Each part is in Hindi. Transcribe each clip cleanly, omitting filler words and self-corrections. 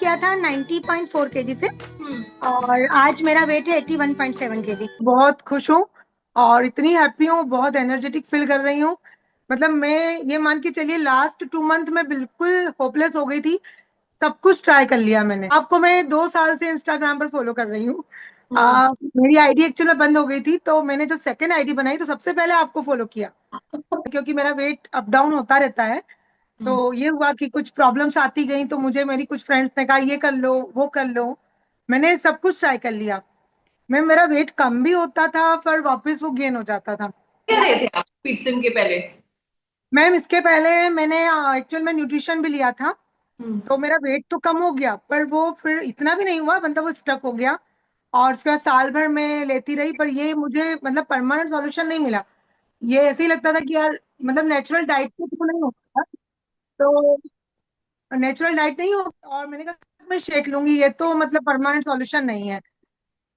किया था 90.4 केजी से हम्म। और आज मेरा वेट है 81.7 केजी। बहुत खुश हूँ और इतनी हैप्पी हूँ, बहुत एनर्जेटिक फील कर रही हूँ। मतलब मैं ये मान के चलिए लास्ट 2 मंथ में बिल्कुल होपलेस हो गई थी। सब कुछ ट्राई कर लिया मैंने। आपको मैं 2 साल से इंस्टाग्राम पर फॉलो कर रही हूँ। हम्म। मेरी आईडी एक्चुअल में बंद हो गई थी, तो मैंने जब सेकंड आईडी बनाई तो सबसे पहले आपको फॉलो किया, क्योंकि मेरा वेट अप डाउन होता रहता है। हम्म। तो ये हुआ कि कुछ प्रॉब्लम्स आती गई, तो मुझे मेरी कुछ फ्रेंड्स ने कहा ये कर लो वो कर लो। मैंने सब कुछ ट्राई कर लिया। मेरा वेट कम भी होता था, फिर वापस वो गेन हो जाता था। क्या रहे थे आप स्पीड सिम के पहले? मैम इसके पहले मैंने एक्चुअल में न्यूट्रिशन भी लिया था। हम्म। तो मेरा वेट तो कम हो गया, पर वो फिर इतना भी नहीं हुआ, मतलब वो स्टक हो गया। और उसके बाद साल भर में लेती रही, पर ये मुझे मतलब परमानेंट सॉल्यूशन नहीं मिला। ये ऐसे ही लगता था कि यार मतलब नेचुरल डाइट तो नहीं होता। तो नेचुरल डाइट नहीं हो, और मैंने कहा मैं शेक लूंगी, ये तो मतलब परमानेंट सॉल्यूशन नहीं है।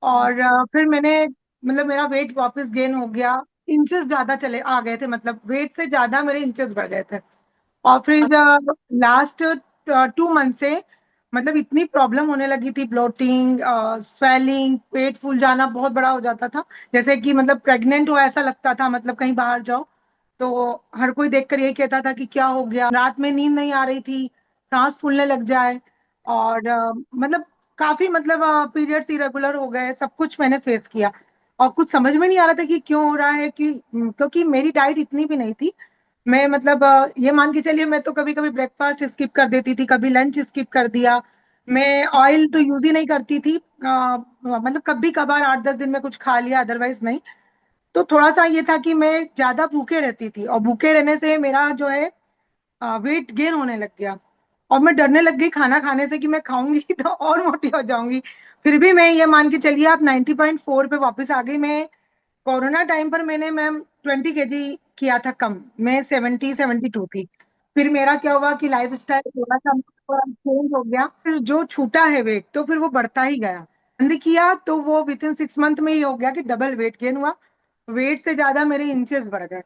और फिर मैंने मतलब मेरा वेट वापस गेन हो गया। इंचेस ज्यादा चले आ गए थे, मतलब वेट से ज्यादा मेरे इंचेस बढ़ गए थे। और फिर लास्ट 2 मंथ से मतलब इतनी प्रॉब्लम होने लगी थी, ब्लोटिंग, स्वेलिंग, पेट फूल जाना बहुत बड़ा हो जाता था। जैसे कि मतलब प्रेग्नेंट हो ऐसा लगता था, मतलब कहीं बाहर जाओ तो हर कोई देखकर ये कहता था कि क्या हो गया। रात में नींद नहीं आ रही थी, सांस फूलने लग जाए। और मतलब काफी मतलब पीरियड्स इरेगुलर हो गए, सब कुछ मैंने फेस किया। और कुछ समझ में नहीं आ रहा था कि क्यों हो रहा है, कि क्योंकि मेरी डाइट इतनी भी नहीं थी। मैं मतलब ये मान के चलिए, मैं तो कभी कभी ब्रेकफास्ट स्किप कर देती थी, कभी लंच स्किप कर दिया। मैं ऑयल तो यूज ही नहीं करती थी। मतलब कभी कभार 8-10 दिन में कुछ खा लिया, अदरवाइज नहीं। तो थोड़ा सा ये था कि मैं ज्यादा भूखे रहती थी, और भूखे रहने से मेरा जो है वेट गेन होने लग गया। और मैं डरने लग गई खाना खाने से कि मैं खाऊंगी तो और मोटी हो जाऊंगी। फिर भी मैं ये मान के चलिए आप 90.4 पे वापस आ गई। मैं कोरोना टाइम पर मैंने मैम 20 केजी किया था कम। मैं 70-72 थी। फिर मेरा क्या हुआ कि लाइफ स्टाइल थोड़ा सा चेंज हो गया, फिर जो छूटा है वेट तो फिर वो बढ़ता ही गया। बंद किया तो वो विद इन 6 मंथ में ही हो गया कि डबल वेट गेन हुआ। वेट से ज्यादा मेरे इंचेस बढ़ गए।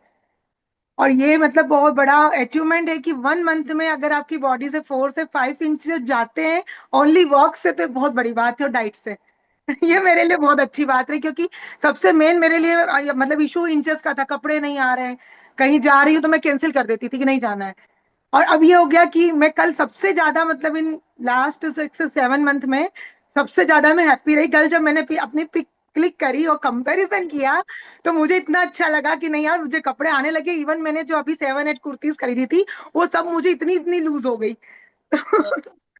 और ये मतलब बहुत बड़ा अचीवमेंट है कि 1 मंथ में अगर आपकी बॉडी से 4 से 5 इंच जाते हैं ओनली वॉक से, तो बहुत बड़ी बात है। और डाइट से ये मेरे लिए बहुत अच्छी बात है, क्योंकि सबसे मेन मेरे लिए मतलब इशू इंचेस का था। कपड़े नहीं आ रहे हैं, कहीं जा रही हूँ तो मैं कैंसिल कर देती थी कि नहीं जाना है। और अब ये हो गया कि मैं कल सबसे ज्यादा मतलब इन लास्ट 6 से 7 मंथ में सबसे ज्यादा मैं हैप्पी रही। कल जब मैंने अपनी पिक क्लिक करी और कंपैरिजन किया, तो मुझे इतना अच्छा लगा कि नहीं यार मुझे कपड़े आने लगे। इवन मैंने जो अभी 7-8 कुर्तीज खरीदी थी, वो सब मुझे इतनी इतनी लूज हो गई।